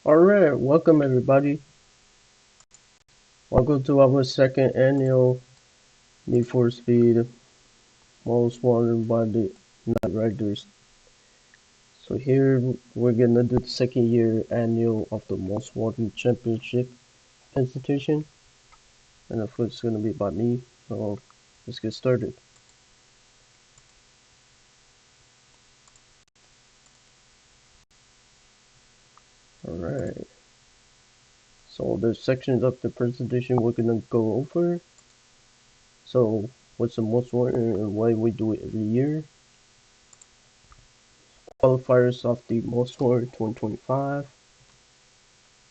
Alright, welcome everybody. Welcome to our second annual Need for Speed Most Wanted by the Night Riders. So here we're gonna do the second year annual of the Most Wanted Championship presentation. And of course it's gonna be by me. So let's get started. Alright. So there's sections of the presentation we're gonna go over. So what's the most wanted and why we do it every year. Qualifiers of the Most Wanted 2025.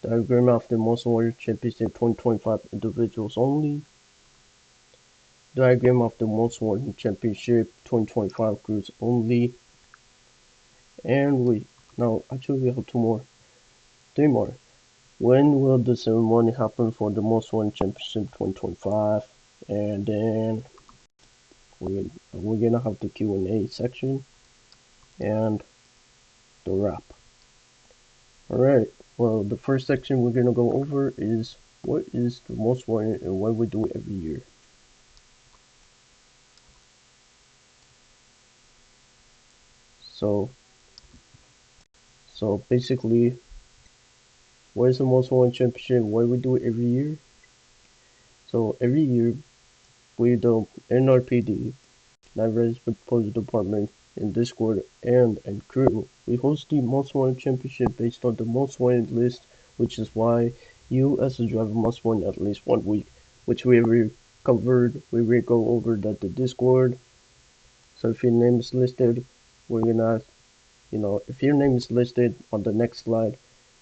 Diagram of the Most Wanted Championship 2025 individuals only. Diagram of the Most Wanted Championship 2025 groups only. And actually we have three more. When will the ceremony happen for the Most Wanted Championship 2025? And then we're gonna have the Q&A section and the wrap. Alright, well the first section we're gonna go over is what is the Most Wanted and why we do it every year. So basically, what is the Most Wanted Championship? Why we do it every year? So every year, we the NRPD, Night Riders Police Department, in Discord and crew, we host the Most Wanted Championship based on the Most Wanted list, which is why you as a driver must win at least 1 week, which we already covered. We will go over that the Discord. So if your name is listed, we're gonna, if your name is listed on the next slide,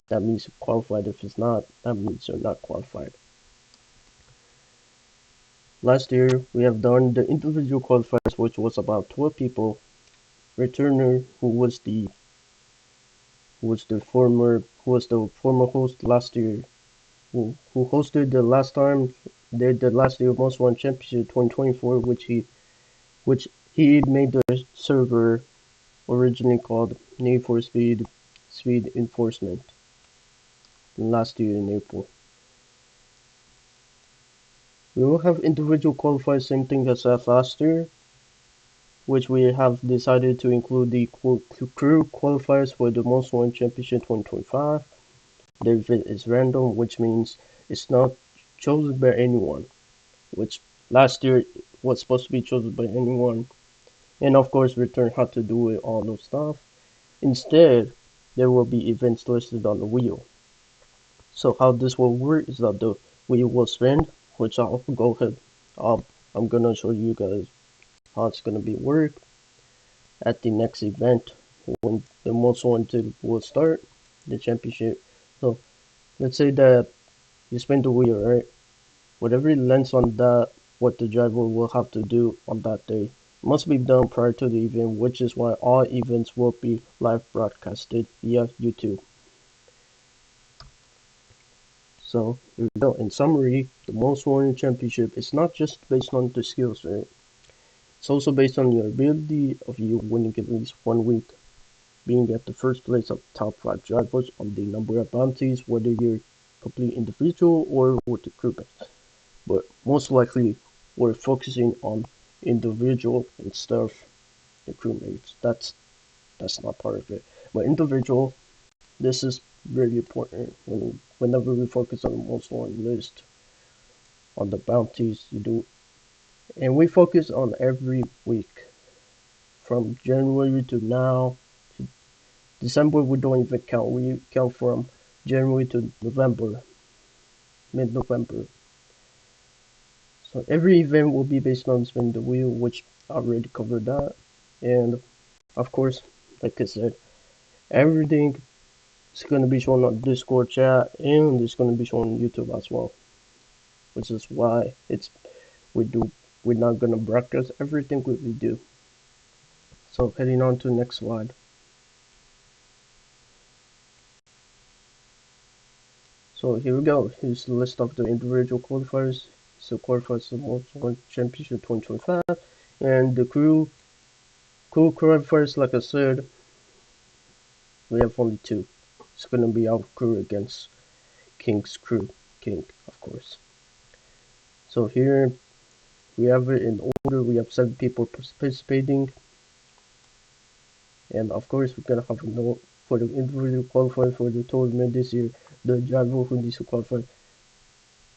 that means you're qualified. If it's not, that means you're not qualified. Last year, we have done the individual qualifiers, which was about 12 people. Returner, who was the former host last year, who hosted the last time, the last year Most Wanted Championship 2024, which he made the server originally called Need for Speed Enforcement last year in April. We will have individual qualifiers, same thing as last year, which we have decided to include the crew qualifiers for the Most Wanted Championship 2025. The event is random, which means it's not chosen by anyone, which last year was supposed to be chosen by anyone. And of course, Return had to do it, all those stuff. Instead, there will be events listed on the wheel. So how this will work is that the wheel will spin, which I'll go ahead. I'm gonna show you guys how it's gonna be work at the next event when the Most Wanted will start the championship. So let's say that you spin the wheel, right? Whatever lands on that, what the driver will have to do on that day must be done prior to the event, which is why all events will be live broadcasted via YouTube. So here we go. In summary, the Most Wanted Championship is not just based on the skills, right? It's also based on your ability of you winning at least 1 week, being at the first place of top 5 drivers on the number of bounties, whether you're complete individual or with the group. But most likely, we're focusing on individual and stuff, the crewmates. That's not part of it. But individual, this is really important whenever we focus on the most wanted list, on the bounties you do, and we focus on every week from January to now. To December we don't even count. We count from January to November, mid-November. So every event will be based on spinning the wheel, which I already covered that. And of course, like I said, everything is going to be shown on Discord chat and it's going to be shown on YouTube as well. Which is why we're not going to broadcast everything we do. So heading on to the next slide. So here we go. Here's the list of the individual qualifiers. So qualifiers for the Most Wanted Championship 2025, and the crew qualifiers, like I said, we have only 2. It's gonna be our crew against King's crew. King, of course. So here we have it in order. We have 7 people participating, and of course we're gonna have a note for the individual qualifier for the tournament this year. The driver who needs to qualify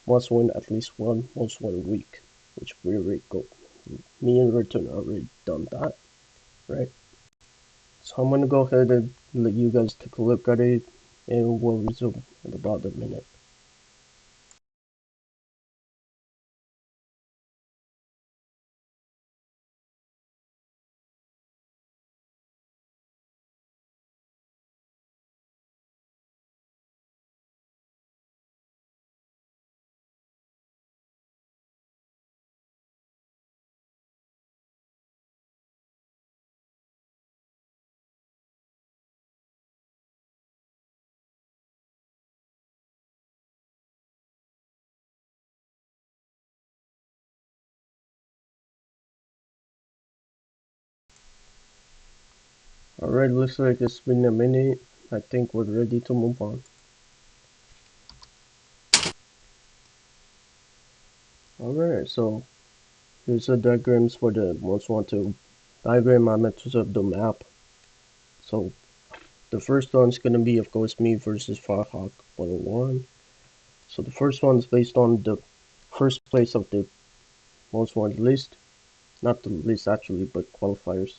must win at least one most one week, which we already go. Me and Return already done that, right? So I'm gonna go ahead and let you guys take a look at it, and we'll resume in about a minute. Alright, looks like it's been a minute. I think we're ready to move on. Alright, so here's the diagrams for the most wanted diagram. I meant to set the map. So the first one's gonna be, of course, me versus Firehawk 101. So the first one's based on the first place of the most wanted list. Not the list actually, but qualifiers.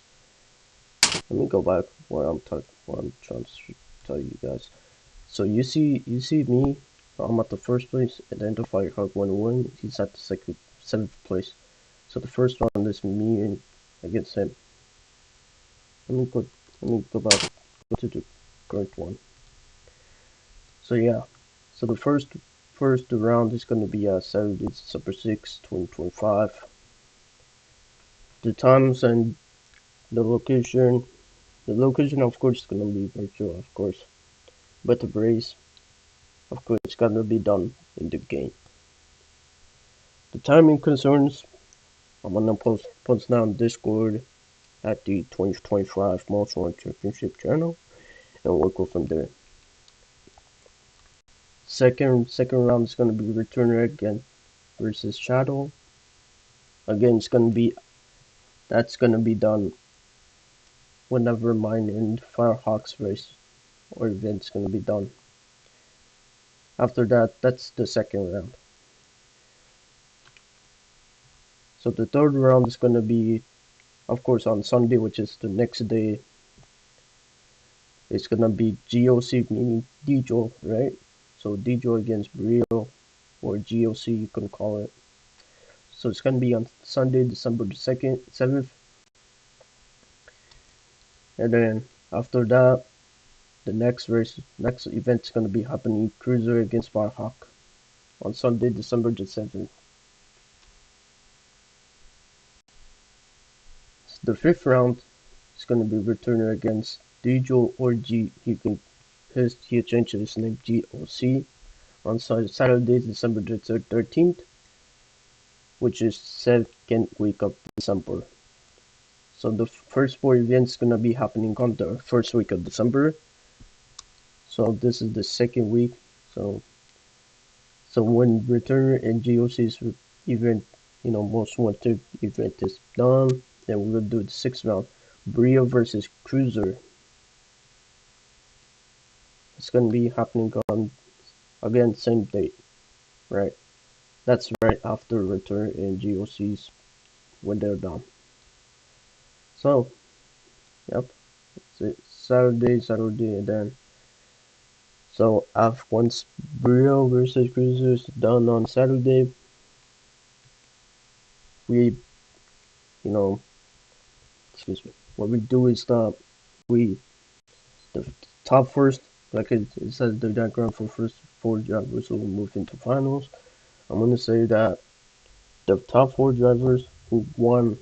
Let me go back where I'm trying to tell you guys. So you see me, I'm at the first place, and then the Firehawk 101, he's at the seventh place. So the first one is me and against him. Let me go back go to the current one. So yeah. So the first round is gonna be Saturday, December 6th, 2025. The times and the location. The location, of course, is gonna be virtual, of course. But the race, of course, it's gonna be done in the game. The timing concerns, I'm gonna post down Discord at the 2025 Most Wanted Championship channel, and we'll go from there. Second round is gonna be Returner again versus Shadow. Again, that's gonna be done whenever mine and Firehawks race or event's gonna be done. After that, that's the second round. So the third round is gonna be, of course, on Sunday, which is the next day. It's gonna be GOC, meaning Dijo, right? So Dijo against Brio, or GOC, you can call it. So it's gonna be on Sunday, December the 2nd, 7th. And then after that, the next event is gonna be happening Cruiser against Firehawk on Sunday, December the 7th. The fifth round is gonna be Returner against Dijo or G. He changed his name GOC on Saturday, December the 13th, which is second week of December. So the first 4 events gonna be happening on the first week of December. So this is the second week. So when Returner and GOC's event, most wanted event is done, then we're gonna do the 6th round. Brio versus Cruiser. It's gonna be happening on, again, same date, right? That's right after Return and GOC's when they're done. So, yep, Saturday, and then so once Brio versus Cruiser is done on Saturday, we, you know, excuse me, what we do is we the top first, like it says the diagram for first 4 drivers will move into finals. I'm gonna say that the top 4 drivers who won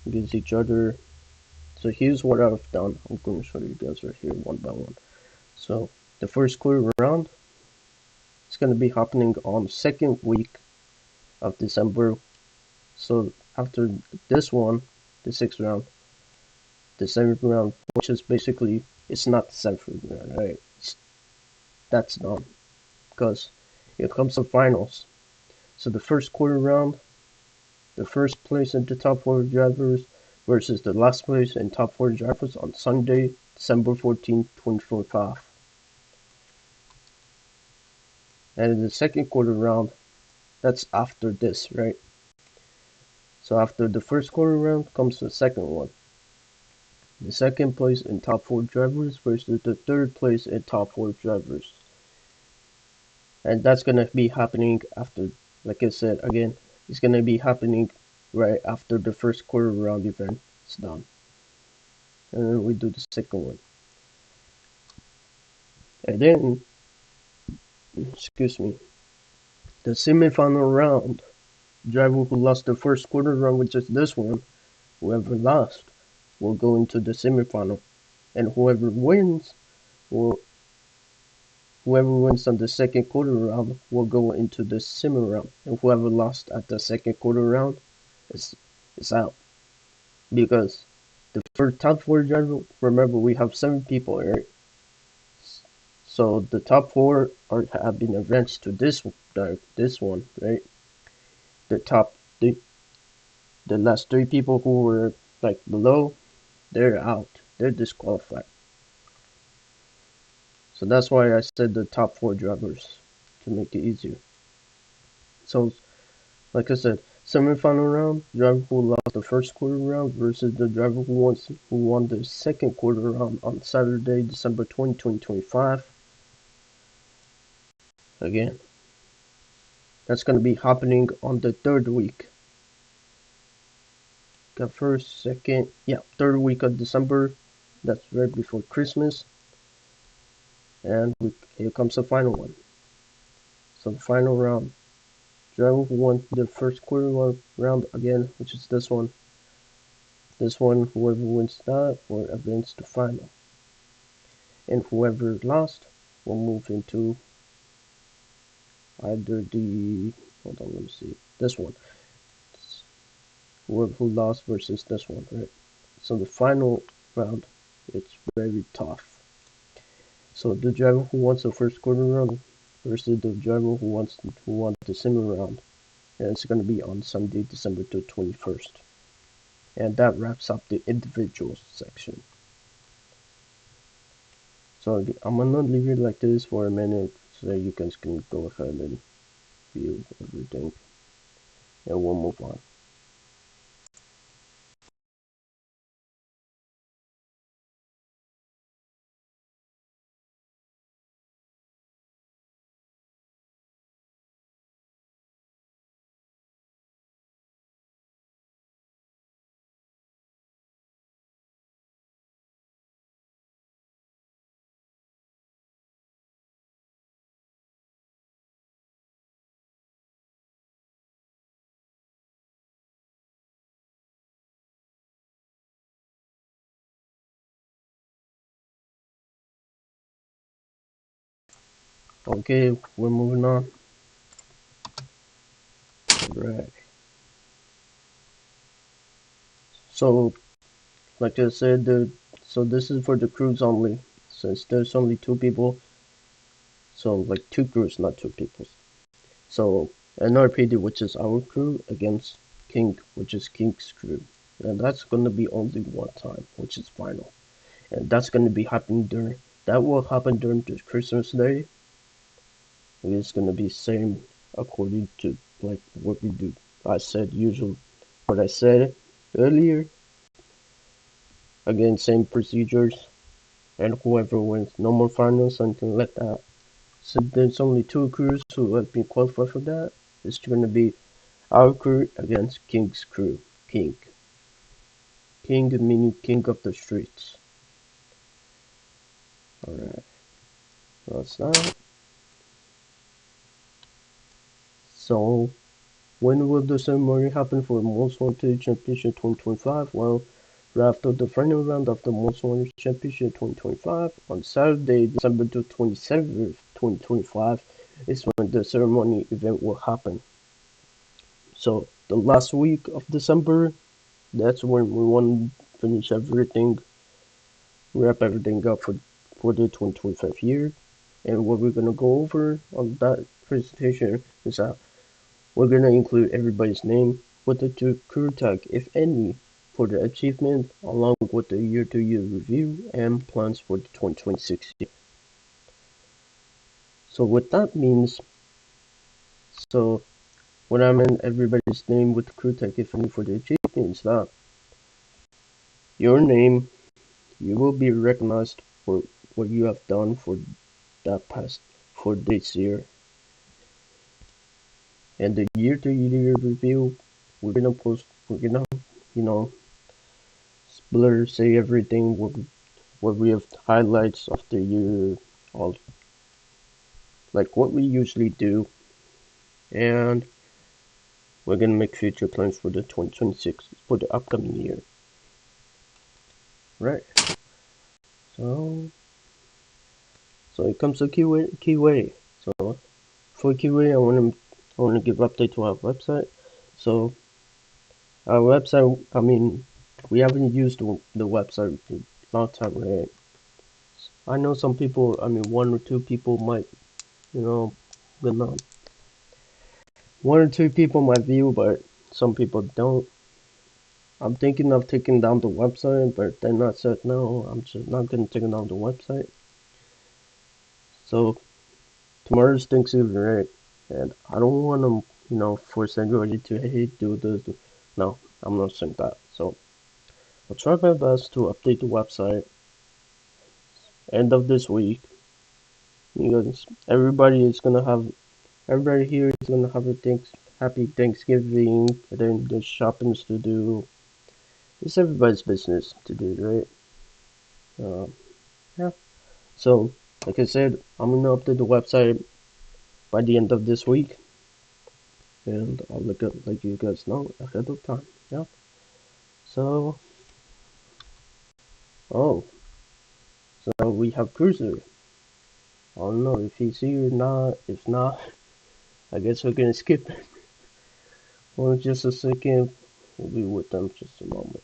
against each other. So here's what I've done. I'm gonna show you guys right here one by one. So the first clear round is gonna be happening on second week of December. So after this one, the 6th round, the 7th round, which is basically, it's not the 7th round, right? that's done because here comes the finals. So the first quarter round, the first place in the top four drivers versus the last place in top four drivers on Sunday, December 14th, 2025. And in the second quarter round, that's after this, right? So after the first quarter round comes the second one. The second place in top four drivers versus the third place in top four drivers. And that's gonna be happening after, like I said again, it's gonna be happening right after the first quarter round event is done. And then we do the second one. And then, excuse me, the semi-final round, driver who lost the first quarter round, which is this one, whoever lost will go into the semi-final. And will whoever wins on the second quarter round will go into the semi round. And whoever lost at the second quarter round is out. Because the first top four driver, remember we have 7 people, right? So the top four have been advanced to this one, right? The top the last 3 people who were like below, they're out. They're disqualified. So that's why I said the top 4 drivers to make it easier. So like I said, semi-final round, driver who lost the first quarter round versus the driver who won the second quarter round on Saturday, December 20, 2025. Again, that's going to be happening on the third week. Got first, second, yeah, third week of December. That's right before Christmas. And here comes the final one. So the final round, driver who won the first quarter round again, which is this one. This one, whoever wins that will advance to final. And whoever lost will move into either the, hold on, let me see, this one. Whoever who lost versus this one, right? So the final round, it's very tough. So the driver who wants the first quarter round versus the driver who wants the semi round. And it's going to be on Sunday, December 21st. And that wraps up the individuals section. So I'm gonna leave it like this for a minute so you guys can go ahead and view everything, and we'll move on. Okay, we're moving on. Right. So, like I said, so this is for the crews only. Since there's only 2 people, so like 2 crews, not 2 people. So NRPD, which is our crew, against King, which is King's crew. And that's gonna be only one time, which is final. And that's gonna be happening that will happen during the Christmas Day. It's gonna be same according to like what we do. What I said earlier. Again, same procedures, and whoever wins, no more finals, something like that. So there's only 2 crews who have been qualified for that. It's gonna be our crew against King's crew. King. King meaning king of the streets. Alright, that's that. So when will the ceremony happen for Most Wanted Championship 2025? Well, after the final round of the Most Wanted Championship 2025 on Saturday, December 27th, 2025 is when the ceremony event will happen. So the last week of December, that's when we want to finish everything, wrap everything up for the 2025 year. And what we're gonna go over on that presentation is that we're gonna include everybody's name with the career tag, if any, for the achievement, along with the year-to-year review and plans for the 2026 year. So what that means, so when I meant everybody's name with the career tag, if any, for the achievement, is that your name, you will be recognized for what you have done for that past, for this year. And the year-to-year review, we're gonna, you know, blur, say everything, what we have highlights of the year, all like what we usually do, and we're gonna make future plans for the 2026, for the upcoming year. Right. So, so it comes to QA. So for QA, I wanna give update to our website. So our website, I mean, we haven't used the website in a long time, right? I know some people, I mean, one or two people might, you know, gonna, one or two people might view, but some people don't. I'm thinking of taking down the website, but then I said no, I'm just not gonna take down the website. So tomorrow's Thanksgiving, right? And I don't want to, force anybody to do this. No, I'm not saying that. So I'll try my best to update the website end of this week, because everybody here is gonna have a happy Thanksgiving, and then there's shoppings to do. It's everybody's business to do, right? Yeah. So, like I said, I'm gonna update the website by the end of this week, and I'll let you guys know ahead of time. Yeah. So, oh, so we have Cruiser. I don't know if he's here or not. If not, I guess we're gonna skip it for just a second. We'll be with them just a moment.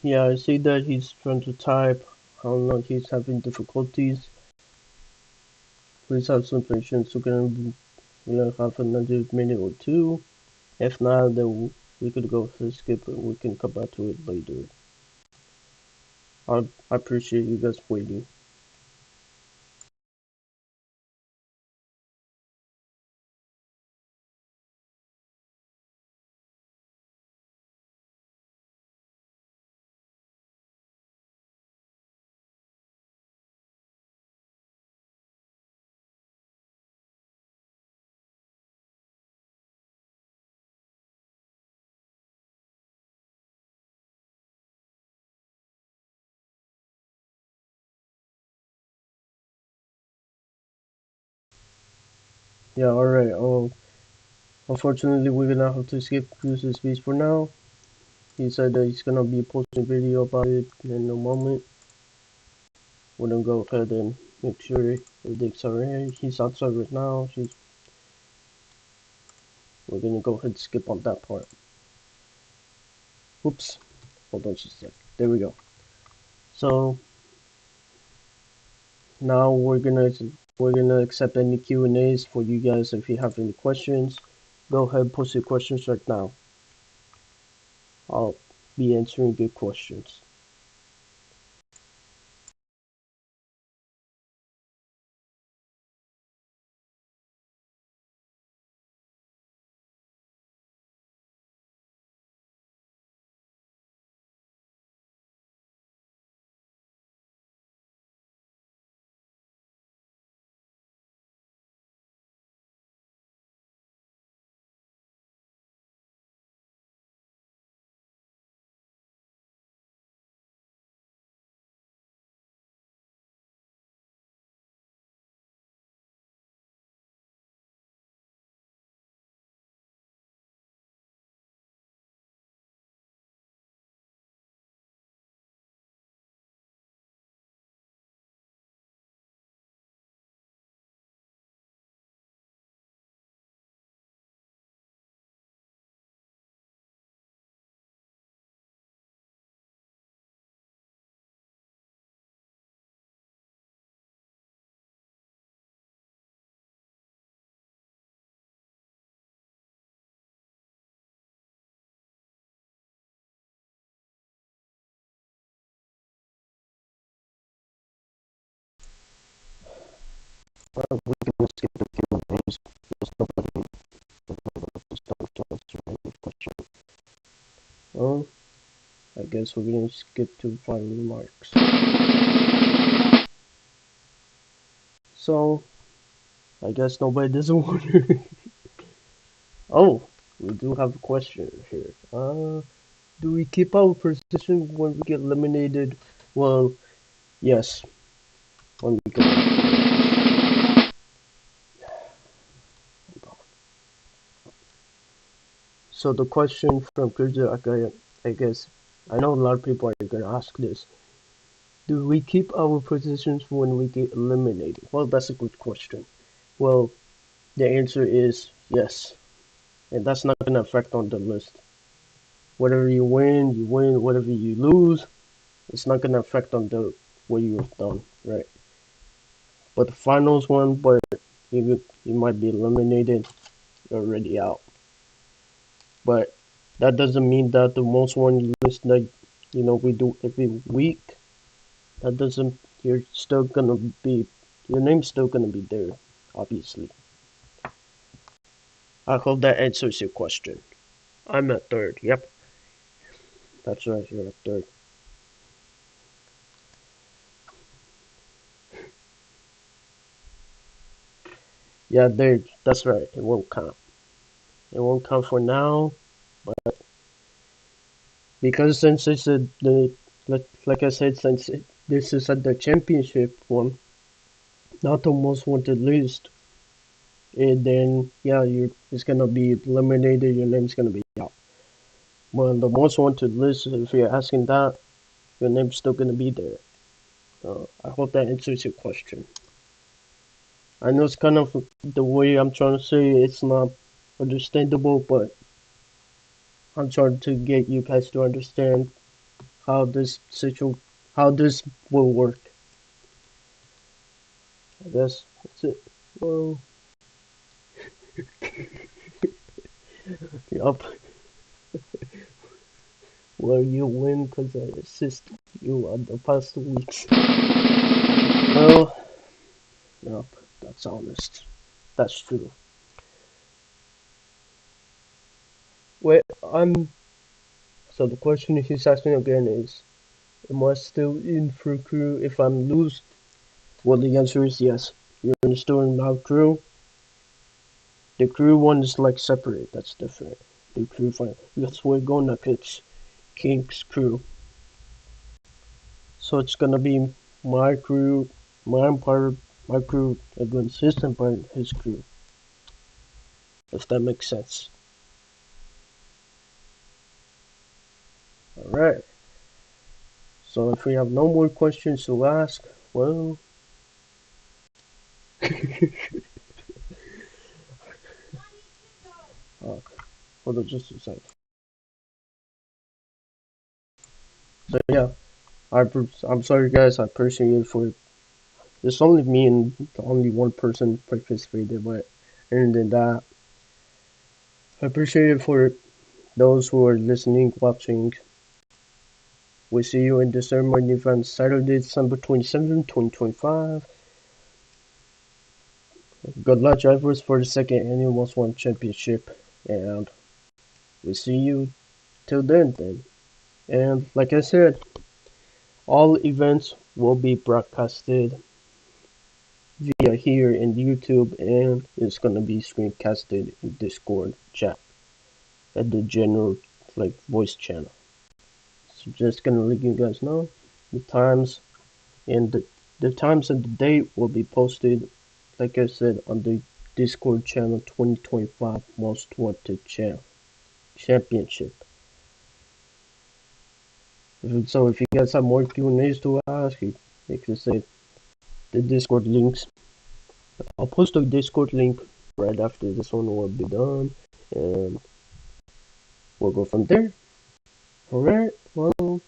Yeah, I see that he's trying to type. I don't know, he's having difficulties. Please have some patience. We're gonna have another minute or two. If not, then we could go to skip and we can come back to it later. I appreciate you guys waiting. Yeah, alright. Unfortunately, we're gonna have to skip Cruise's speech for now. He said that he's gonna be posting a video about it in a moment. We're gonna go ahead and make sure everything's alright. He's outside right now. We're gonna go ahead and skip on that part. Oops. Hold on just a sec. There we go. So now we're gonna accept any Q&As for you guys. If you have any questions, go ahead and post your questions right now. I'll be answering your questions. Well, we can skip the Q&As. There's nobody who's done to answer any question. Well, I guess we're gonna skip to final remarks. So, I guess nobody doesn't want to. Oh, we do have a question here. Do we keep our position when we get eliminated? Well, yes. When we get So the question from Kurja, I guess, I know a lot of people are gonna ask this. Do we keep our positions when we get eliminated? Well, that's a good question. Well, the answer is yes. And that's not gonna affect on the list. Whatever you win, you win. Whatever you lose, it's not gonna affect on the what you have done, right? But the finals one, but you might be eliminated, you're already out. But that doesn't mean that the most one you list like we do every week. That doesn't you're still gonna be your name's still gonna be there, obviously. I hope that answers your question. I'm at third. Yep, that's right. You're at third. Yeah, there. That's right. It won't count. It won't count for now, but because since it's the like I said, since this is at the championship one, not the most wanted list, and then yeah, you it's gonna be eliminated. Your name's gonna be out. Well, the most wanted list, if you're asking that, your name's still gonna be there. I hope that answers your question. I know it's kind of the way I'm trying to say it's not understandable, but I'm trying to get you guys to understand how how this will work. I guess that's it. Well, yup. Well, you win because I assist you on the past 2 weeks. Well, yup. That's honest. That's true. Wait, So the question he's asking again is, am I still in for crew if I'm lose? Well, the answer is yes. You're still in our crew. The crew one is like separate. That's different. The crew fine. That's we're gonna pitch King's crew. So it's gonna be my crew, my part, my crew against his part, his crew. If that makes sense. All right. So if we have no more questions to ask, well, hold on just a second. yeah, I'm sorry guys. I appreciate it for it's only me and only one person participated, but other than that, I appreciate it for those who are listening, watching. We see you in the ceremony event Saturday, December 27, 2025. Good luck, drivers, for the second annual Most Wanted Championship, and we see you till then. And like I said, all events will be broadcasted via here in YouTube, and it's gonna be screencasted in Discord chat at the general voice channel. So just gonna let you guys know the times and the times and the date will be posted, like I said, on the Discord channel 2025 Most Wanted Championship. So if you guys have more Q&As to ask, like I said, the Discord links. I'll post the Discord link right after this one will be done, and we'll go from there. All right. Well,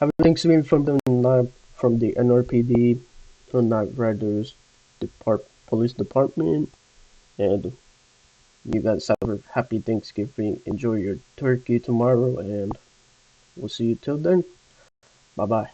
have links been from the NRPD, so Night Riders Police Department, and you guys have a happy Thanksgiving. Enjoy your turkey tomorrow, and we'll see you till then. Bye bye.